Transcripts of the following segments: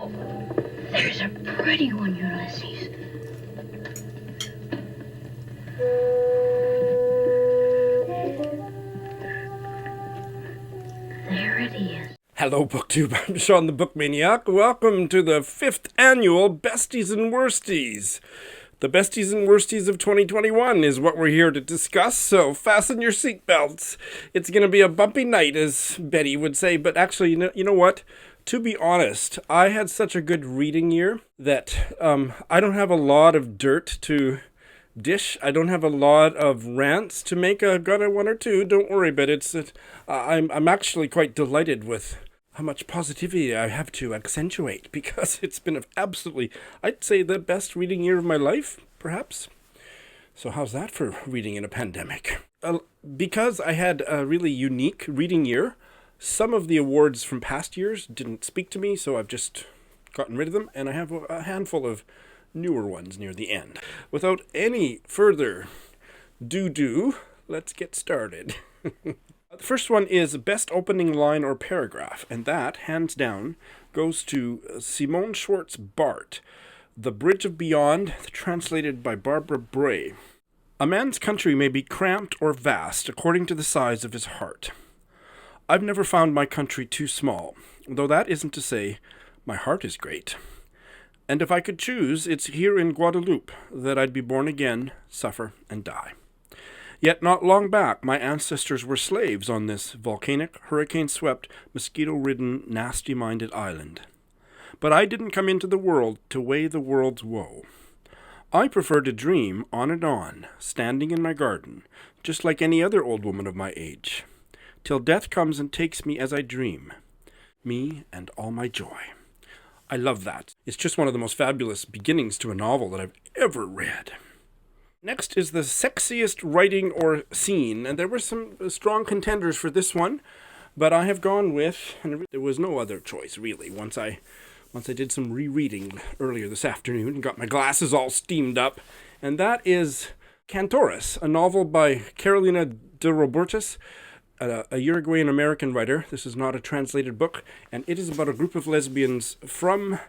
There's a pretty one, Ulysses. There it is. Hello, BookTube. I'm Shawn the Book Maniac. Welcome to the 5th annual Besties and Worsties. The Besties and Worsties of 2021 is what we're here to discuss, so fasten your seatbelts. It's going to be a bumpy night, as Betty would say, but actually, you know what? To be honest, I had such a good reading year that I don't have a lot of dirt to dish. I don't have a lot of rants to make. I've got one or two, don't worry, but I'm actually quite delighted with how much positivity I have to accentuate, because it's been absolutely, I'd say, the best reading year of my life, perhaps. So how's that for reading in a pandemic? Because I had a really unique reading year, some of the awards from past years didn't speak to me, so I've just gotten rid of them, and I have a handful of newer ones near the end. Without any further do, let's get started. The first one is Best Opening Line or Paragraph, and that, hands down, goes to Simone Schwartz Bart, The Bridge of Beyond, translated by Barbara Bray. A man's country may be cramped or vast according to the size of his heart. I've never found my country too small, though that isn't to say my heart is great. And if I could choose, it's here in Guadeloupe that I'd be born again, suffer, and die. Yet not long back, my ancestors were slaves on this volcanic, hurricane-swept, mosquito-ridden, nasty-minded island. But I didn't come into the world to weigh the world's woe. I prefer to dream on and on, standing in my garden, just like any other old woman of my age, till death comes and takes me as I dream, me and all my joy. I love that. It's just one of the most fabulous beginnings to a novel that I've ever read. Next is the sexiest writing or scene, and there were some strong contenders for this one, but I have gone with, and there was no other choice really, once I did some rereading earlier this afternoon and got my glasses all steamed up, and that is Cantoris, a novel by Carolina de Robertis, a Uruguayan-American writer. This is not a translated book, and it is about a group of lesbians from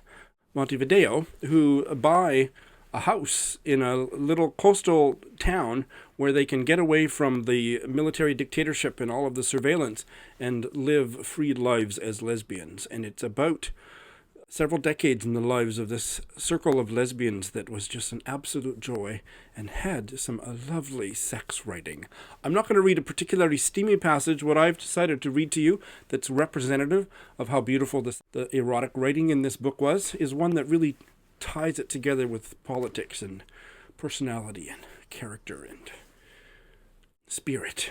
Montevideo who buy a house in a little coastal town where they can get away from the military dictatorship and all of the surveillance and live free lives as lesbians. And it's about several decades in the lives of this circle of lesbians that was just an absolute joy and had some lovely sex writing. I'm not going to read a particularly steamy passage. What I've decided to read to you that's representative of how beautiful the erotic writing in this book was is one that really ties it together with politics and personality and character and spirit.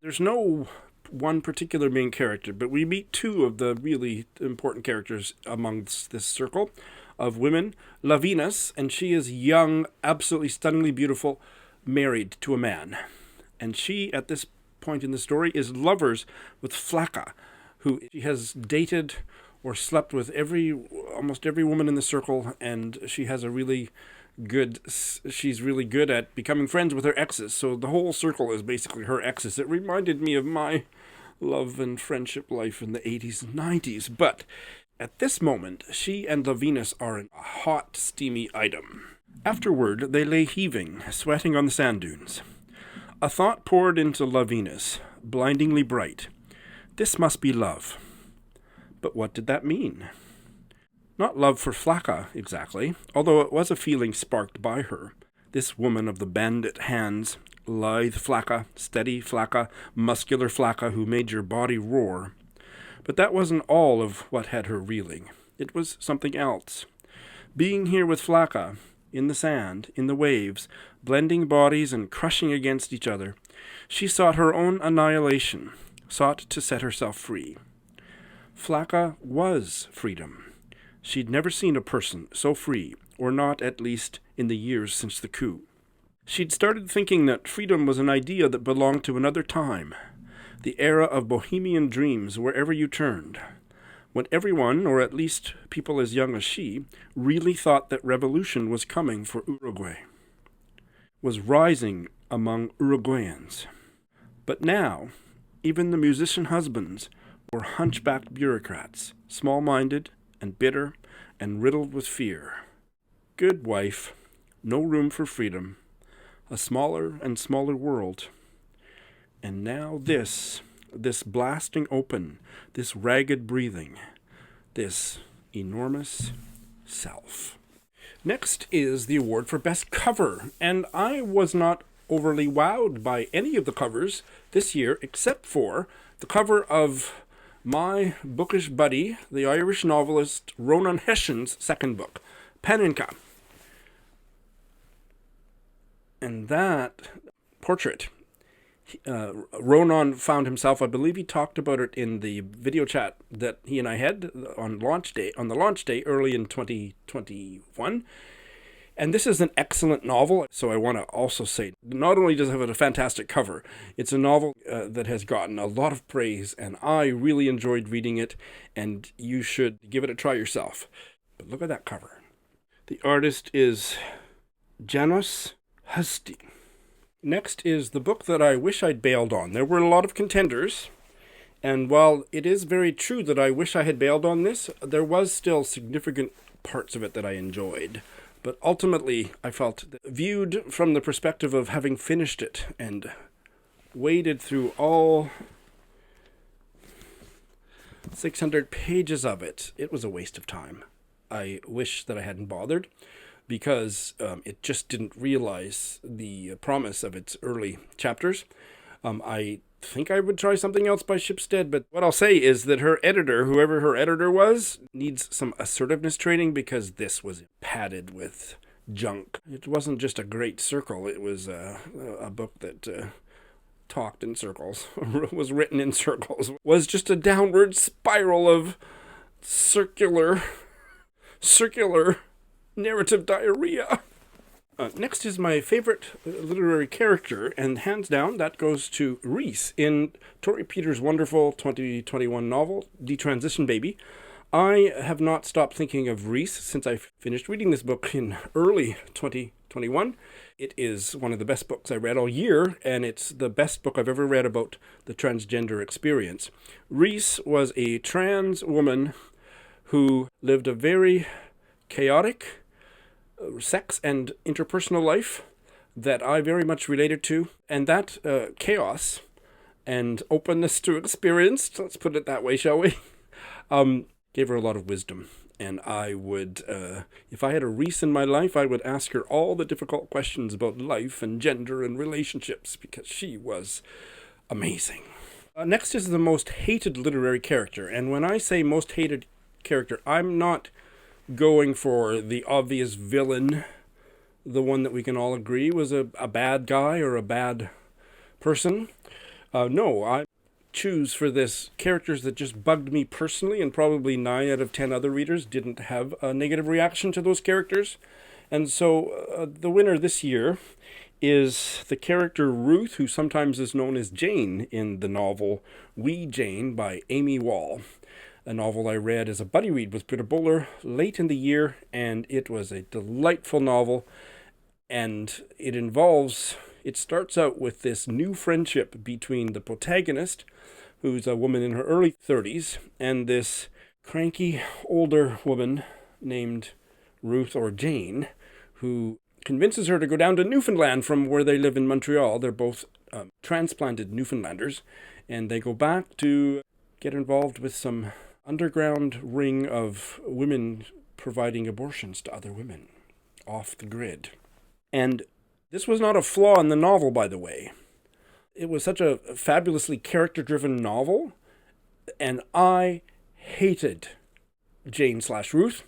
There's no one particular main character, but we meet two of the really important characters amongst this circle of women. Lavinas, and she is young, absolutely stunningly beautiful, married to a man. And she, at this point in the story, is lovers with Flaca, who she has dated or slept with almost every woman in the circle, and she's really good at becoming friends with her exes, so the whole circle is basically her exes. It reminded me of my love and friendship life in the 80s and 90s, but at this moment, she and Lavinas are a hot, steamy item. Afterward, they lay heaving, sweating on the sand dunes. A thought poured into Lavinas, blindingly bright. This must be love. But what did that mean? Not love for Flaca, exactly, although it was a feeling sparked by her. This woman of the bandit hands, lithe Flaca, steady Flaca, muscular Flaca who made your body roar. But that wasn't all of what had her reeling. It was something else. Being here with Flaca, in the sand, in the waves, blending bodies and crushing against each other, she sought her own annihilation, sought to set herself free. Flaca was freedom. She'd never seen a person so free, or not, at least, in the years since the coup. She'd started thinking that freedom was an idea that belonged to another time, the era of bohemian dreams wherever you turned, when everyone, or at least people as young as she, really thought that revolution was coming for Uruguay, was rising among Uruguayans. But now, even the musician husbands were hunchbacked bureaucrats, small-minded and bitter and riddled with fear. Good wife, no room for freedom, a smaller and smaller world. And now this blasting open, this ragged breathing, this enormous self. Next is the award for Best Cover, and I was not overly wowed by any of the covers this year except for the cover of my bookish buddy, the Irish novelist Ronan Hession's second book, Paninka. And that portrait, Ronan found himself, I believe he talked about it in the video chat that he and I had on the launch day early in 2021. And this is an excellent novel, so I want to also say, not only does it have a fantastic cover, it's a novel that has gotten a lot of praise, and I really enjoyed reading it, and you should give it a try yourself. But look at that cover. The artist is Janos Husty. Next is the book that I wish I'd bailed on. There were a lot of contenders, and while it is very true that I wish I had bailed on this, there was still significant parts of it that I enjoyed. But ultimately, I felt that viewed from the perspective of having finished it and waded through all 600 pages of it, it was a waste of time. I wish that I hadn't bothered because it just didn't realize the promise of its early chapters. I think I would try something else by Shipstead, but what I'll say is that her editor, whoever her editor was, needs some assertiveness training because this was padded with junk. It wasn't just a great circle, it was a book that talked in circles, was written in circles, was just a downward spiral of circular narrative diarrhea. Next is my favorite literary character, and hands down, that goes to Reese in Tori Peters' wonderful 2021 novel, Detransition Baby. I have not stopped thinking of Reese since I finished reading this book in early 2021. It is one of the best books I read all year, and it's the best book I've ever read about the transgender experience. Reese was a trans woman who lived a very chaotic sex and interpersonal life that I very much related to, and that chaos and openness to experience, let's put it that way, shall we, gave her a lot of wisdom. And I would, if I had a Reese in my life, I would ask her all the difficult questions about life and gender and relationships, because she was amazing. Next is the most hated literary character, and when I say most hated character, I'm not going for the obvious villain, the one that we can all agree was a bad guy or a bad person. No, I choose for this characters that just bugged me personally, and probably 9 out of 10 other readers didn't have a negative reaction to those characters. And so the winner this year is the character Ruth, who sometimes is known as Jane in the novel We Jane by Amy Wall. A novel I read as a buddy read with Peter Bowler late in the year, and it was a delightful novel. And it starts out with this new friendship between the protagonist, who's a woman in her early 30s, and this cranky older woman named Ruth or Jane, who convinces her to go down to Newfoundland from where they live in Montreal. They're both transplanted Newfoundlanders, and they go back to get involved with some underground ring of women providing abortions to other women off the grid. And this was not a flaw in the novel, by the way. It was such a fabulously character-driven novel, and I hated Jane/Ruth.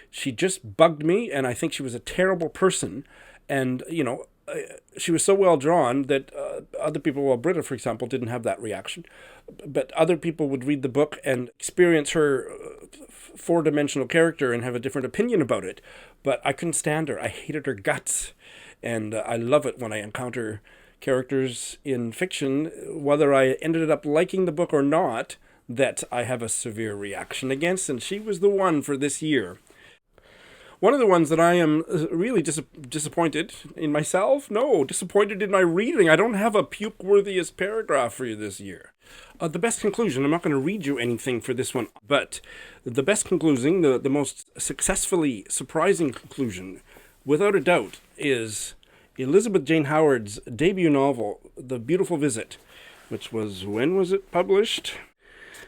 She just bugged me, and I think she was a terrible person. And, she was so well drawn that other people, well, Britta, for example, didn't have that reaction. But other people would read the book and experience her four-dimensional character and have a different opinion about it. But I couldn't stand her. I hated her guts. And I love it when I encounter characters in fiction, whether I ended up liking the book or not, that I have a severe reaction against. And she was the one for this year. One of the ones that I am really disappointed in myself, no, disappointed in my reading. I don't have a Pukeworthiest paragraph for you this year. The best conclusion, I'm not going to read you anything for this one, but the best conclusion, the most successfully surprising conclusion, without a doubt, is Elizabeth Jane Howard's debut novel, The Beautiful Visit, which was, when was it published?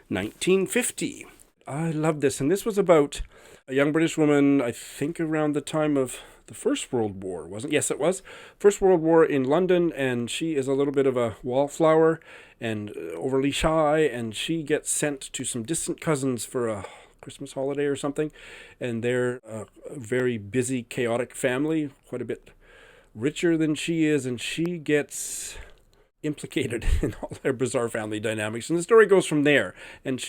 1950. I love this, and this was about a young British woman, I think around the time of the First World War, wasn't it? Yes, it was. First World War in London, and she is a little bit of a wallflower and overly shy, and she gets sent to some distant cousins for a Christmas holiday or something, and they're a very busy, chaotic family, quite a bit richer than she is, and she gets implicated in all their bizarre family dynamics, and the story goes from there. And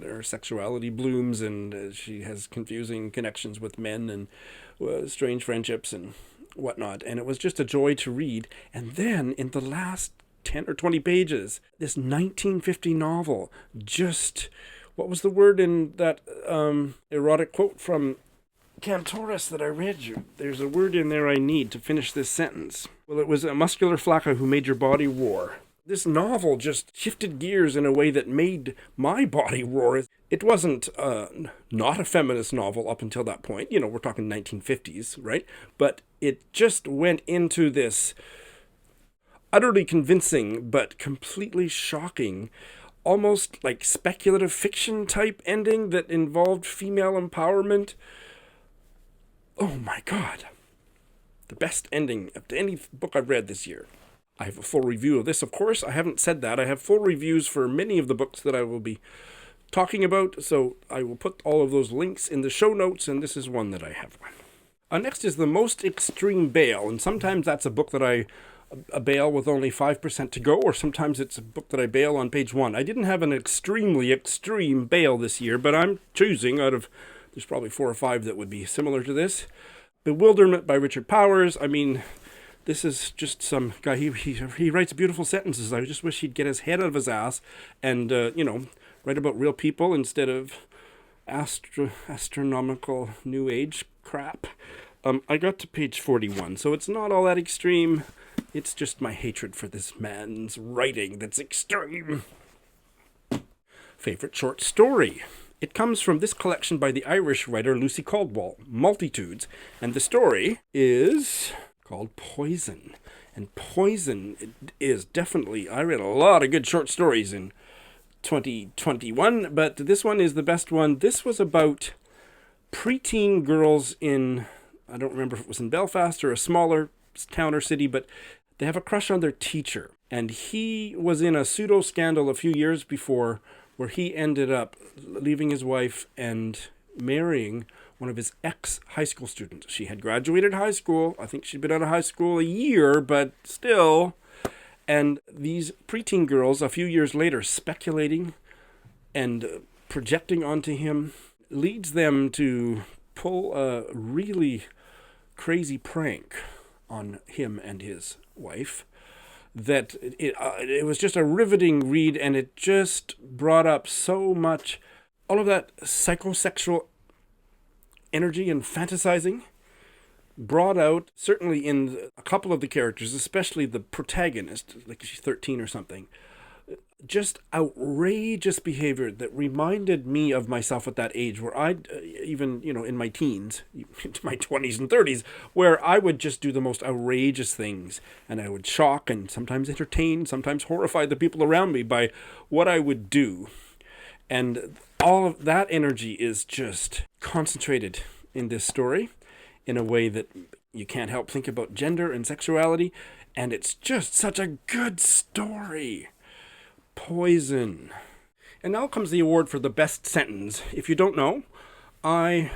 her sexuality blooms, and she has confusing connections with men and strange friendships and whatnot. And it was just a joy to read. And then in the last 10 or 20 pages, this 1950 novel just, what was the word in that erotic quote from Cantorus that I read you? There's a word in there I need to finish this sentence. Well, it was a muscular flaca who made your body roar. This novel just shifted gears in a way that made my body roar. It wasn't not a feminist novel up until that point. You know, we're talking 1950s, right? But it just went into this utterly convincing but completely shocking, almost like speculative fiction type ending that involved female empowerment. Oh my God. The best ending of any book I've read this year. I have a full review of this, of course. I haven't said that. I have full reviews for many of the books that I will be talking about, so I will put all of those links in the show notes, and this is one that I have one. Next is The Most Extreme Bail, and sometimes that's a book that I bail with only 5% to go, or sometimes it's a book that I bail on page 1. I didn't have an extremely extreme bail this year, but I'm choosing out of, there's probably 4 or 5 that would be similar to this. Bewilderment by Richard Powers. I mean, this is just some guy, he writes beautiful sentences. I just wish he'd get his head out of his ass and, write about real people instead of astronomical new age crap. I got to page 41, so it's not all that extreme. It's just my hatred for this man's writing that's extreme. Favorite short story. It comes from this collection by the Irish writer Lucy Caldwell, Multitudes, and the story is called Poison. And Poison is definitely, I read a lot of good short stories in 2021, but this one is the best one. This was about preteen girls in, I don't remember if it was in Belfast or a smaller town or city, but they have a crush on their teacher. And he was in a pseudo-scandal a few years before where he ended up leaving his wife and marrying one of his ex-high school students. She had graduated high school. I think she'd been out of high school a year, but still. And these preteen girls, a few years later, speculating and projecting onto him, leads them to pull a really crazy prank on him and his wife. That it was just a riveting read, and it just brought up so much, all of that psychosexual energy and fantasizing brought out, certainly in a couple of the characters, especially the protagonist, like she's 13 or something, just outrageous behavior that reminded me of myself at that age where I'd even, in my teens, into my 20s and 30s, where I would just do the most outrageous things, and I would shock and sometimes entertain, sometimes horrify the people around me by what I would do. And all of that energy is just concentrated in this story in a way that you can't help think about gender and sexuality, and it's just such a good story. Poison. And now comes the award for the best sentence. If you don't know, I've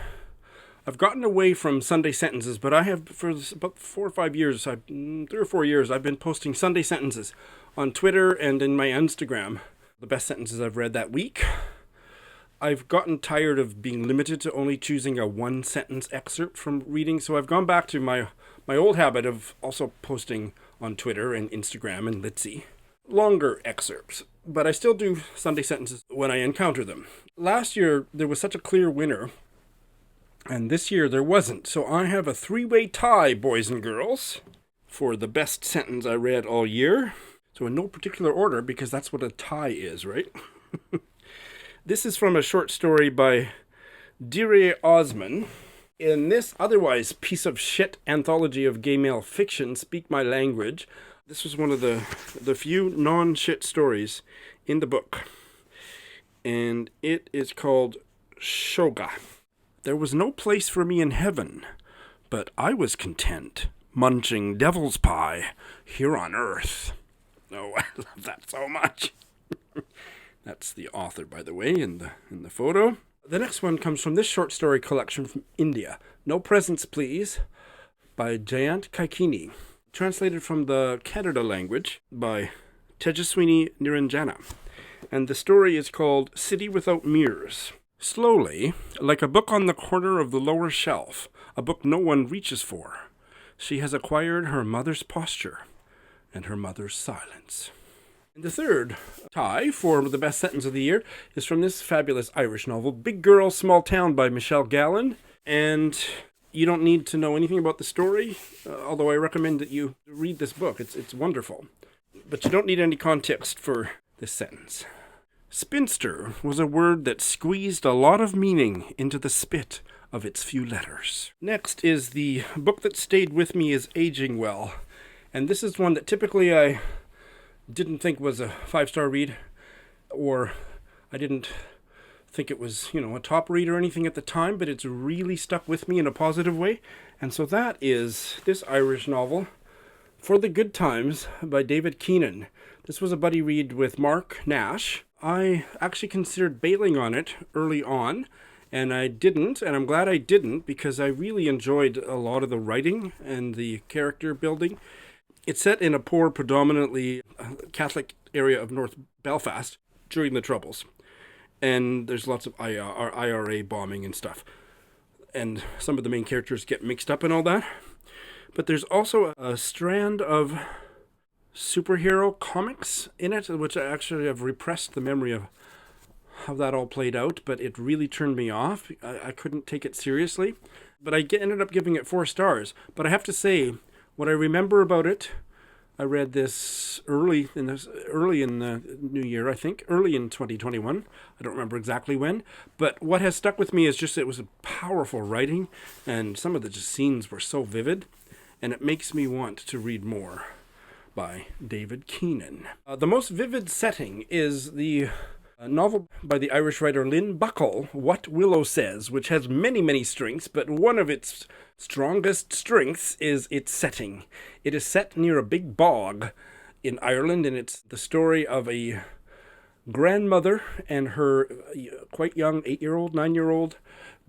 gotten away from Sunday sentences, but I have for about 4 or 5 years, 3 or 4 years, I've been posting Sunday sentences on Twitter and in my Instagram. The best sentences I've read that week. I've gotten tired of being limited to only choosing a 1-sentence excerpt from reading, so I've gone back to my old habit of also posting on Twitter and Instagram and Litzy longer excerpts. But I still do Sunday sentences when I encounter them. Last year, there was such a clear winner And this year there wasn't. So I have a three-way tie, boys and girls, for the best sentence I read all year. So in no particular order, because that's what a tie is, right? This is from a short story by Dire Osman. In this otherwise piece of shit anthology of gay male fiction, Speak My Language, this was one of the few non-shit stories in the book. And it is called Shoga. There was no place for me in heaven, but I was content, munching devil's pie here on earth. Oh, I love that so much. That's the author, by the way, in the photo. The next one comes from this short story collection from India, No Presents Please, by Jayant Kaikini, translated from the Kannada language by Tejaswini Niranjana. And the story is called City Without Mirrors. Slowly, like a book on the corner of the lower shelf, a book no one reaches for, she has acquired her mother's posture and her mother's silence. And the third tie for the best sentence of the year is from this fabulous Irish novel, Big Girl, Small Town by Michelle Gallen. And you don't need to know anything about the story, although I recommend that you read this book. It's wonderful. But you don't need any context for this sentence. Spinster was a word that squeezed a lot of meaning into the spit of its few letters. Next is the book that stayed with me is Aging Well. And this is one that typically I didn't think was a 5-star read, or I didn't think it was, a top read or anything at the time, but it's really stuck with me in a positive way. And so that is this Irish novel, For the Good Times by David Keenan. This was a buddy read with Mark Nash. I actually considered bailing on it early on, and I didn't, and I'm glad I didn't, because I really enjoyed a lot of the writing and the character building. It's set in a poor, predominantly Catholic area of North Belfast during the Troubles. And there's lots of IRA bombing and stuff. And some of the main characters get mixed up in all that. But there's also a strand of superhero comics in it, which I actually have repressed the memory of how that all played out, but it really turned me off. I couldn't take it seriously. But I ended up giving it 4 stars. But I have to say, what I remember about it, I read this early in the new year, I think, early in 2021. I don't remember exactly when. But what has stuck with me is just it was a powerful writing, and some of the scenes were so vivid, and it makes me want to read more by David Keenan. The most vivid setting is the novel by the Irish writer Lynn Buckle, What Willow Says, which has many, many strengths, but one of its strongest strengths is its setting. It is set near a big bog in Ireland, and it's the story of a grandmother and her quite young 8-year-old, 9-year-old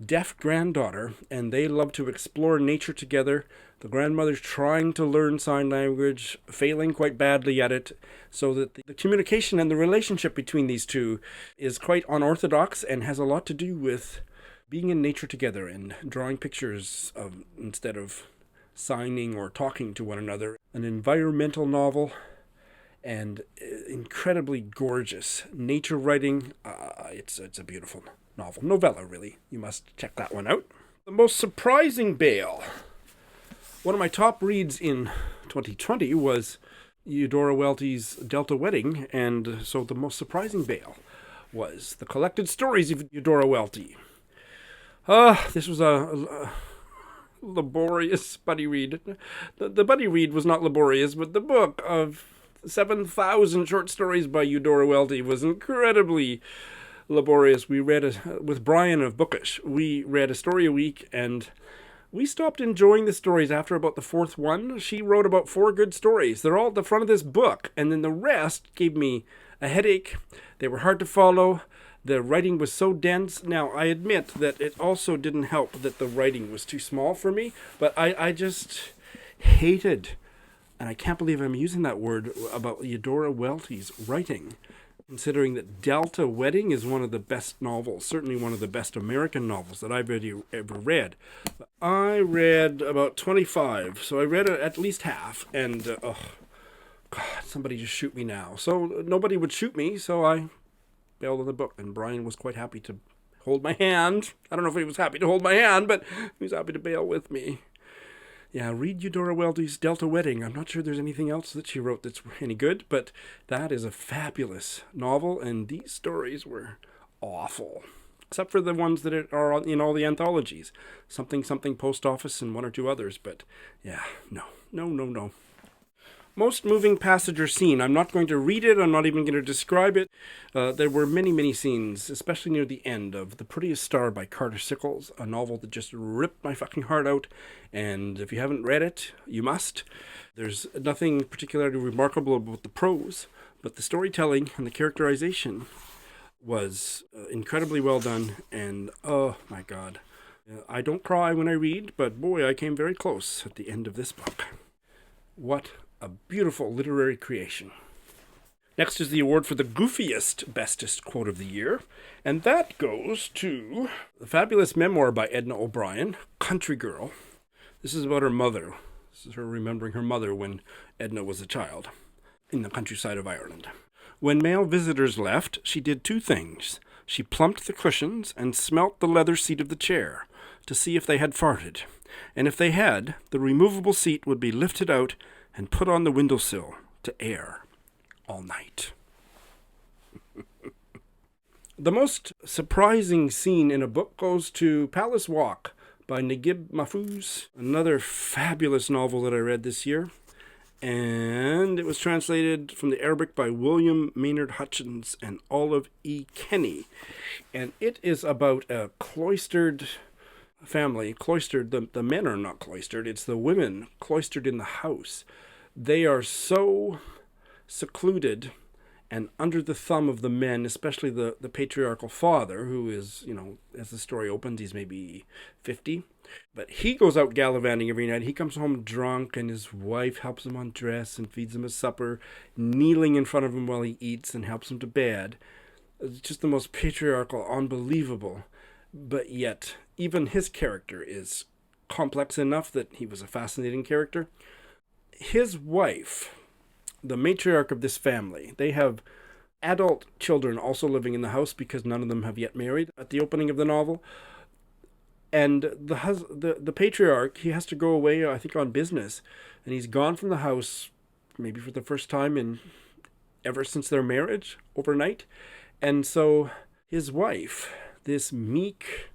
deaf granddaughter, and they love to explore nature together. The grandmother's trying to learn sign language, failing quite badly at it, so that the communication and the relationship between these two is quite unorthodox and has a lot to do with being in nature together and drawing pictures of instead of signing or talking to one another. An environmental novel and incredibly gorgeous nature writing. It's a beautiful novella, really. You must check that one out. The most surprising bail. One of my top reads in 2020 was Eudora Welty's Delta Wedding, and so the most surprising bail was The Collected Stories of Eudora Welty. This was a laborious buddy read. The buddy read was not laborious, but the book of 7,000 short stories by Eudora Welty was incredibly laborious. We read with Brian of Bookish. We read a story a week, and we stopped enjoying the stories after about the 4th one. She wrote about 4 good stories. They're all at the front of this book, and then the rest gave me a headache. They were hard to follow. The writing was so dense. Now, I admit that it also didn't help that the writing was too small for me, but I just hated, and I can't believe I'm using that word, about Eudora Welty's writing, considering that Delta Wedding is one of the best novels, certainly one of the best American novels that I've ever read. I read about 25, so I read at least half, and, God, somebody just shoot me now. So nobody would shoot me, so I bailed on the book, and Brian was quite happy to hold my hand. I don't know if he was happy to hold my hand, but he was happy to bail with me. Yeah, read Eudora Welty's Delta Wedding. I'm not sure there's anything else that she wrote that's any good, but that is a fabulous novel, and these stories were awful. Except for the ones that are in all the anthologies. Something Post Office and one or two others, but yeah, no. Most moving passage or scene. I'm not going to read it. I'm not even going to describe it. There were many scenes, especially near the end of The Prettiest Star by Carter Sickles, a novel that just ripped my fucking heart out. And if you haven't read it, you must. There's nothing particularly remarkable about the prose, but the storytelling and the characterization was incredibly well done. And oh my God. I don't cry when I read, but boy, I came very close at the end of this book. What a beautiful literary creation. Next is the award for the goofiest bestest quote of the year, and that goes to the fabulous memoir by Edna O'Brien, Country Girl. This is about her mother. This is her remembering her mother when Edna was a child in the countryside of Ireland. When male visitors left, she did two things. She plumped the cushions and smelt the leather seat of the chair to see if they had farted. And if they had, the removable seat would be lifted out and put on the windowsill to air all night. The most surprising scene in a book goes to Palace Walk by Naguib Mahfouz, another fabulous novel that I read this year. And it was translated from the Arabic by William Maynard Hutchins and Olive E. Kenny. And it is about a cloistered family. Cloistered, the men are not cloistered, it's the women cloistered in the house. They are so secluded and under the thumb of the men, especially the patriarchal father, who is, as the story opens, he's maybe 50. But he goes out gallivanting every night. He comes home drunk, and his wife helps him undress and feeds him his supper, kneeling in front of him while he eats and helps him to bed. It's just the most patriarchal, unbelievable. But yet, even his character is complex enough that he was a fascinating character. His wife, the matriarch of this family, they have adult children also living in the house because none of them have yet married at the opening of the novel. And the patriarch, he has to go away, I think, on business. And he's gone from the house, maybe for the first time ever since their marriage, overnight. And so his wife, this meek,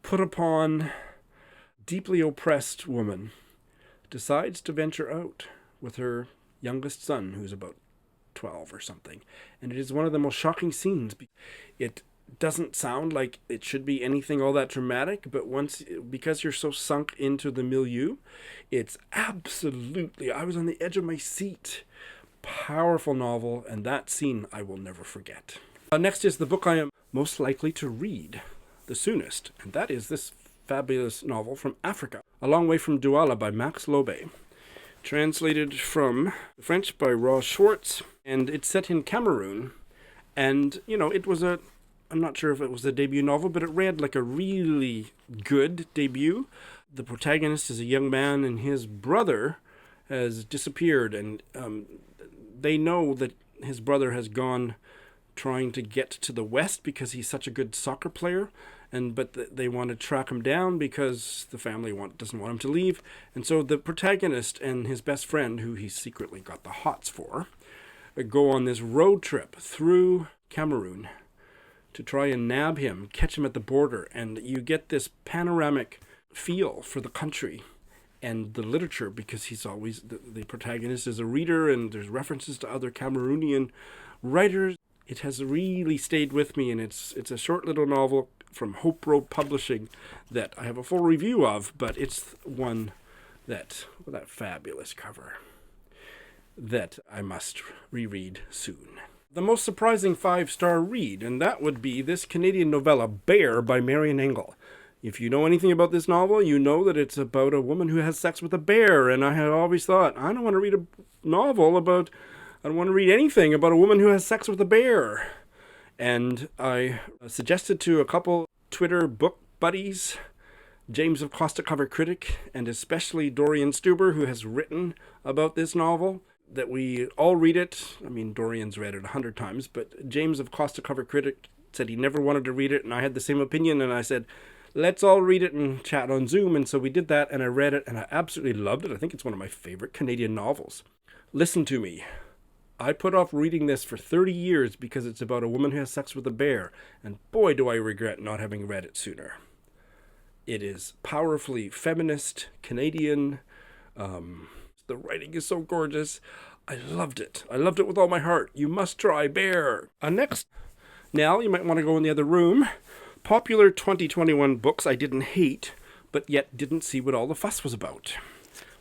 put upon, deeply oppressed woman, decides to venture out with her youngest son, who's about 12 or something. And it is one of the most shocking scenes. It doesn't sound like it should be anything all that dramatic, but because you're so sunk into the milieu, it's absolutely, I was on the edge of my seat. Powerful novel, and that scene I will never forget. Next is the book I am most likely to read, The Soonest, and that is this fabulous novel from Africa, A Long Way from Douala by Max Lobe, translated from French by Ross Schwartz, and it's set in Cameroon. And, it was I'm not sure if it was a debut novel, but it read like a really good debut. The protagonist is a young man, and his brother has disappeared, and they know that his brother has gone trying to get to the West because he's such a good soccer player, but they want to track him down because the family doesn't want him to leave. And so the protagonist and his best friend, who he's secretly got the hots for, go on this road trip through Cameroon to try and nab him, catch him at the border. And you get this panoramic feel for the country and the literature, because he's always, the protagonist is a reader, and there's references to other Cameroonian writers. It has really stayed with me, and it's a short little novel from Hope Road Publishing that I have a full review of, but it's one that fabulous cover that I must reread soon. The most surprising 5-star read, and that would be this Canadian novella, Bear by Marian Engel. If you know anything about this novel, you know that it's about a woman who has sex with a bear, and I had always thought, I don't want to read a novel about, I don't want to read anything about a woman who has sex with a bear. And I suggested to a couple Twitter book buddies, James of Costa Cover Critic, and especially Dorian Stuber, who has written about this novel, that we all read it. I mean, Dorian's read it 100 times, but James of Costa Cover Critic said he never wanted to read it, and I had the same opinion, and I said, let's all read it and chat on Zoom. And so we did that, and I read it, and I absolutely loved it. I think it's one of my favorite Canadian novels. Listen to me. I put off reading this for 30 years because it's about a woman who has sex with a bear, and boy, do I regret not having read it sooner. It is powerfully feminist, Canadian. The writing is so gorgeous. I loved it. I loved it with all my heart. You must try Bear. Next, Nell, you might want to go in the other room. Popular 2021 books I didn't hate, but yet didn't see what all the fuss was about.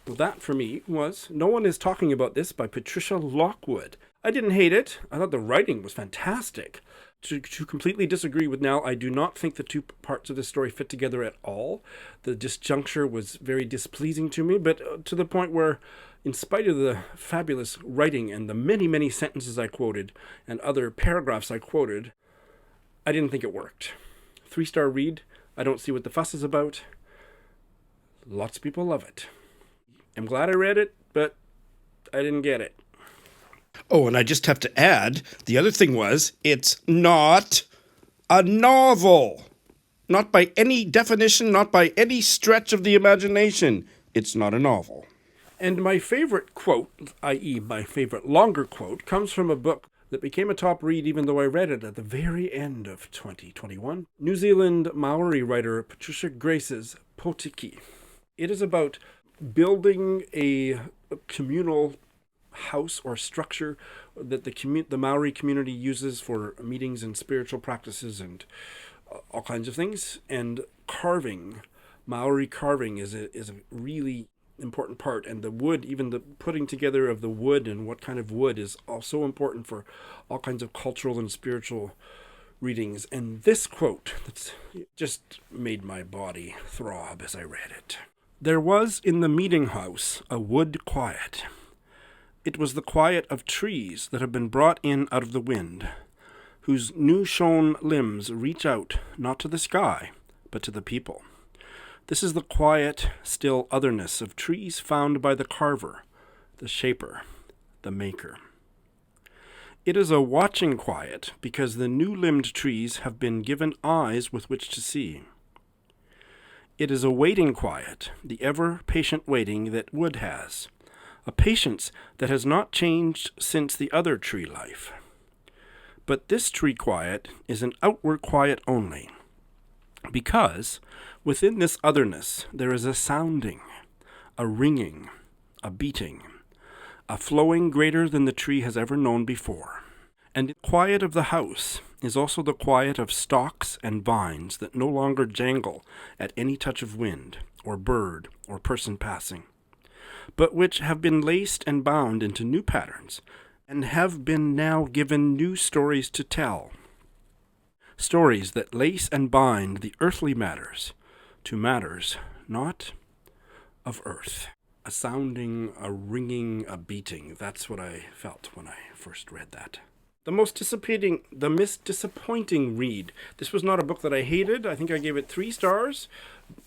Well, that for me was No One Is Talking About This by Patricia Lockwood. I didn't hate it. I thought the writing was fantastic. To completely disagree with Nell, I do not think the two parts of the story fit together at all. The disjuncture was very displeasing to me, but to the point where, in spite of the fabulous writing and the many, many sentences I quoted and other paragraphs I quoted, I didn't think it worked. 3-star read. I don't see what the fuss is about. Lots of people love it. I'm glad I read it, but I didn't get it. Oh, and I just have to add, the other thing was, it's not a novel. Not by any definition, not by any stretch of the imagination. It's not a novel. And my favorite quote, i.e. my favorite longer quote, comes from a book that became a top read even though I read it at the very end of 2021. New Zealand Maori writer Patricia Grace's Potiki. It is about building a communal house or structure that the Maori community uses for meetings and spiritual practices and all kinds of things. And carving, Maori carving is a really important part. And the wood, even the putting together of the wood and what kind of wood is also important for all kinds of cultural and spiritual readings. And this quote that's just made my body throb as I read it. There was in the meeting house a wood quiet. It was the quiet of trees that have been brought in out of the wind, whose new-shone limbs reach out not to the sky, but to the people. This is the quiet, still otherness of trees found by the carver, the shaper, the maker. It is a watching quiet because the new-limbed trees have been given eyes with which to see. It is a waiting quiet, the ever-patient waiting that wood has, a patience that has not changed since the other tree life. But this tree quiet is an outward quiet only, because within this otherness there is a sounding, a ringing, a beating, a flowing greater than the tree has ever known before. And the quiet of the house is also the quiet of stalks and vines that no longer jangle at any touch of wind, or bird, or person passing, but which have been laced and bound into new patterns, and have been now given new stories to tell. Stories that lace and bind the earthly matters to matters not of earth. A sounding, a ringing, a beating. That's what I felt when I first read that. The most disappointing read. This was not a book that I hated. I think I gave it 3 stars,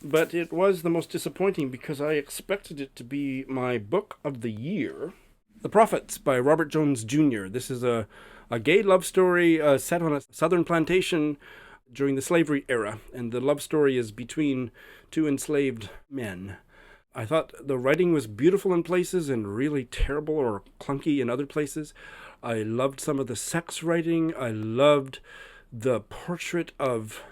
but it was the most disappointing because I expected it to be my book of the year. The Prophets by Robert Jones Jr. This is a gay love story set on a southern plantation during the slavery era, and the love story is between 2 enslaved men. I thought the writing was beautiful in places and really terrible or clunky in other places. I loved some of the sex writing. I loved the portrait of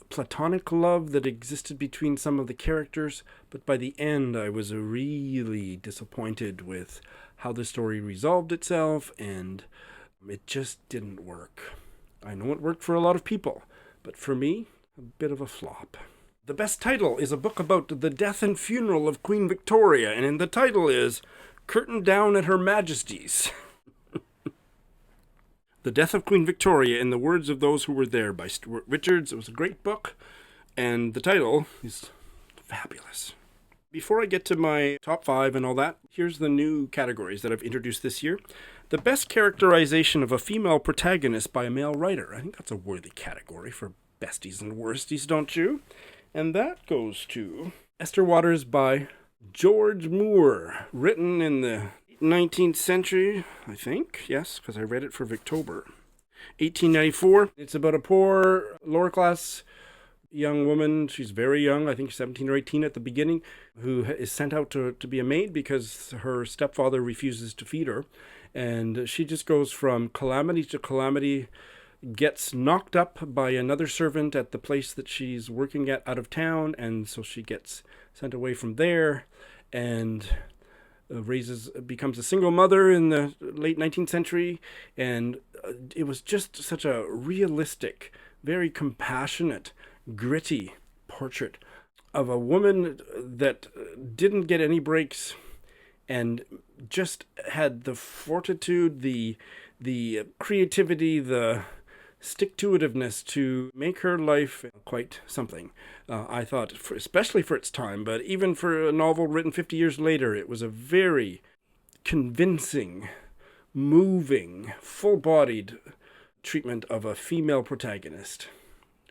platonic love that existed between some of the characters. But by the end, I was really disappointed with how the story resolved itself, and it just didn't work. I know it worked for a lot of people, but for me, a bit of a flop. The best title is a book about the death and funeral of Queen Victoria, and the title is Curtain Down at Her Majesty's. The Death of Queen Victoria in the Words of Those Who Were There by Stuart Richards. It was a great book, and the title is fabulous. Before I get to my top 5 and all that, here's the new categories that I've introduced this year. The best characterization of a female protagonist by a male writer. I think that's a worthy category for Besties and Worsties, don't you? And that goes to Esther Waters by George Moore, written in the 19th century, I think. Yes, because I read it for Victober. 1894. It's about a poor lower class young woman. She's very young, I think 17 or 18 at the beginning, who is sent out to be a maid because her stepfather refuses to feed her. And she just goes from calamity to calamity, gets knocked up by another servant at the place that she's working at out of town, and so she gets sent away from there and becomes a single mother in the late 19th century. And it was just such a realistic, very compassionate, gritty portrait of a woman that didn't get any breaks and just had the fortitude, the creativity, the stick-to-itiveness to make her life quite something. I thought, especially for its time, but even for a novel written 50 years later, it was a very convincing, moving, full-bodied treatment of a female protagonist.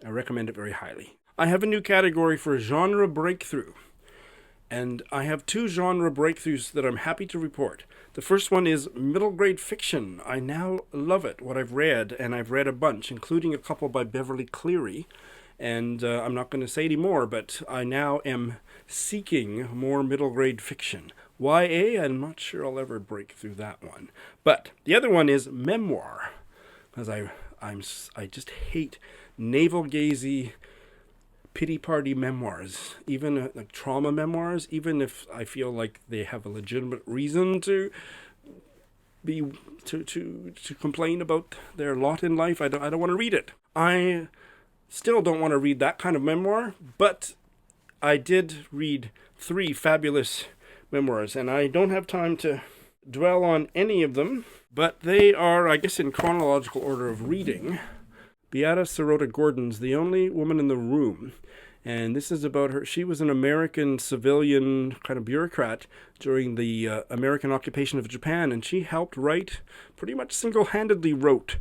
I recommend it very highly. I have a new category for genre breakthrough. And I have 2 genre breakthroughs that I'm happy to report. The first one is middle grade fiction. I now love it, what I've read, and I've read a bunch, including a couple by Beverly Cleary. And I'm not going to say any more, but I now am seeking more middle grade fiction. YA, I'm not sure I'll ever break through that one. But the other one is memoir, because I just hate navel-gazy pity party memoirs, even like trauma memoirs, even if I feel like they have a legitimate reason to complain about their lot in life. I don't want to read it. I still don't want to read that kind of memoir, but I did read 3 fabulous memoirs, and I don't have time to dwell on any of them, but they are, I guess, in chronological order of reading. Beata Sirota Gordon's The Only Woman in the Room. And this is about her. She was an American civilian kind of bureaucrat during the American occupation of Japan, and she helped write, pretty much single-handedly wrote,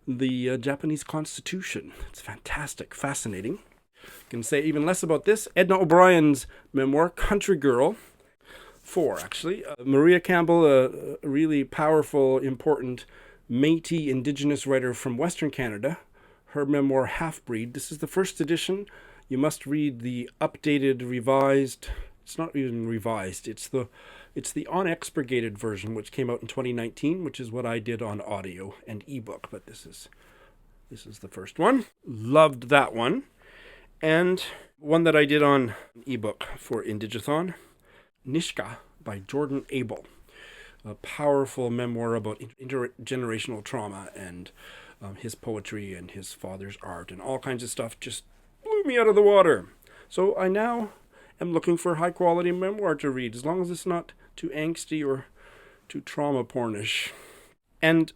the Japanese Constitution. It's fantastic, fascinating. I can say even less about this. Edna O'Brien's memoir, Country Girl. 4, actually. Maria Campbell, a really powerful, important Métis Indigenous writer from Western Canada. Her memoir, Half-Breed. This is the first edition. You must read the updated, revised. It's not even revised. It's the unexpurgated version, which came out in 2019, which is what I did on audio and ebook. But this is the first one. Loved that one. And one that I did on ebook for Indigathon, Nishka by Jordan Abel. A powerful memoir about intergenerational trauma and his poetry and his father's art and all kinds of stuff just blew me out of the water. So I now am looking for high quality memoir to read, as long as it's not too angsty or too trauma pornish. And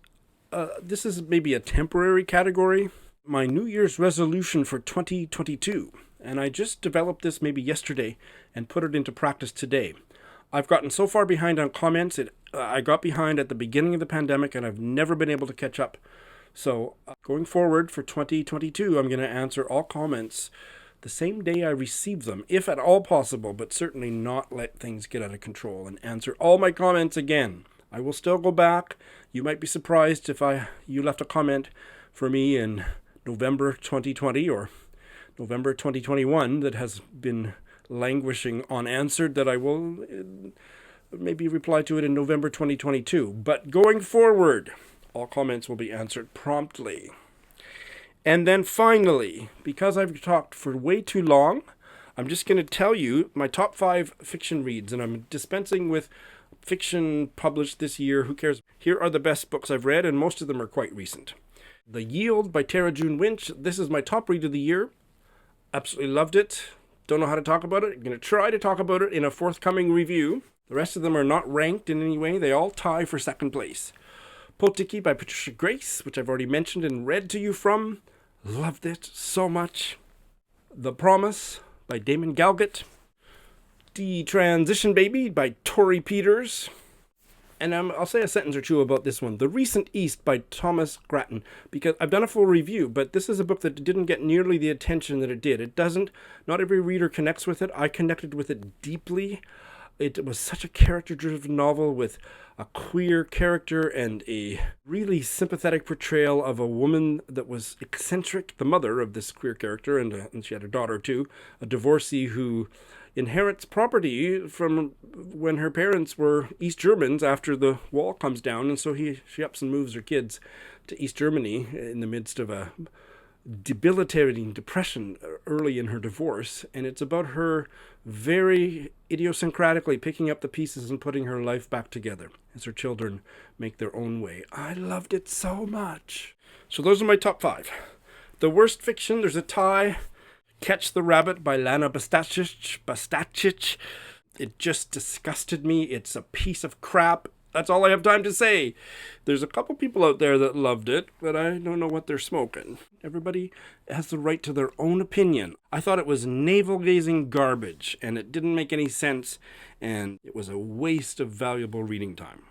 this is maybe a temporary category. My New Year's resolution for 2022. And I just developed this maybe yesterday and put it into practice today. I've gotten so far behind on comments. I got behind at the beginning of the pandemic, and I've never been able to catch up. So going forward for 2022, I'm going to answer all comments the same day I receive them, if at all possible, but certainly not let things get out of control, and answer all my comments again. I will still go back. You might be surprised if you left a comment for me in November 2020 or November 2021 that has been languishing unanswered, that I will maybe reply to it in November 2022. But going forward, all comments will be answered promptly. And then finally, because I've talked for way too long, I'm just going to tell you my top 5 fiction reads, and I'm dispensing with fiction published this year. Who cares? Here are the best books I've read, and most of them are quite recent. The Yield by Tara June Winch. This is my top read of the year. Absolutely loved it. Don't know how to talk about it. I'm going to try to talk about it in a forthcoming review. The rest of them are not ranked in any way. They all tie for second place. Potiki by Patricia Grace, which I've already mentioned and read to you from. Loved it so much. The Promise by Damon Galgut. Transition Baby by Tori Peters. And I'll say a sentence or two about this one. The Recent East by Thomas Grattan, because I've done a full review, but this is a book that didn't get nearly the attention that it did. It doesn't. Not every reader connects with it. I connected with it deeply. It was such a character-driven novel with a queer character and a really sympathetic portrayal of a woman that was eccentric, the mother of this queer character, and she had a daughter too, a divorcee who inherits property from when her parents were East Germans after the wall comes down, and so she ups and moves her kids to East Germany in the midst of a debilitating depression early in her divorce, and it's about her very idiosyncratically picking up the pieces and putting her life back together as her children make their own way. I loved it so much. So those are my top 5. The worst fiction, there's a tie. Catch the Rabbit by Lana Bastachich. It just disgusted me. It's a piece of crap. That's all I have time to say. There's a couple people out there that loved it, but I don't know what they're smoking. Everybody has the right to their own opinion. I thought it was navel-gazing garbage, and it didn't make any sense, and it was a waste of valuable reading time.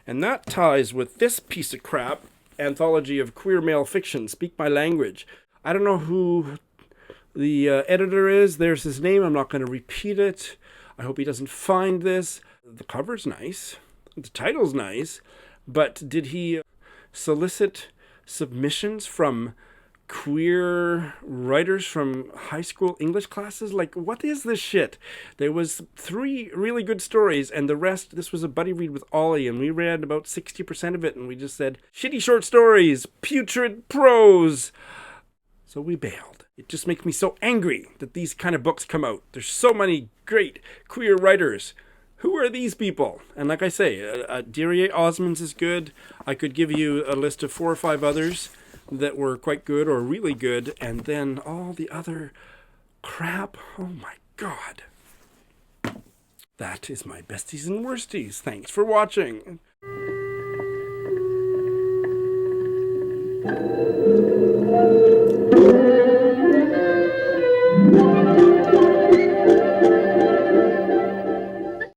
And that ties with this piece of crap, Anthology of Queer Male Fiction, Speak My Language. I don't know who the editor is. There's his name. I'm not going to repeat it. I hope he doesn't find this. The cover's nice. The title's nice. But did he solicit submissions from queer writers from high school English classes? Like, what is this shit? There was 3 really good stories, and the rest, this was a buddy read with Ollie, and we read about 60% of it, and we just said, shitty short stories, putrid prose. So we bailed. It just makes me so angry that these kind of books come out. There's so many great queer writers. Who are these people? And like I say, Deirdre Osmonds is good. I could give you a list of 4 or 5 others that were quite good or really good, and then all the other crap. Oh my God. That is my Besties and Worsties. Thanks for watching.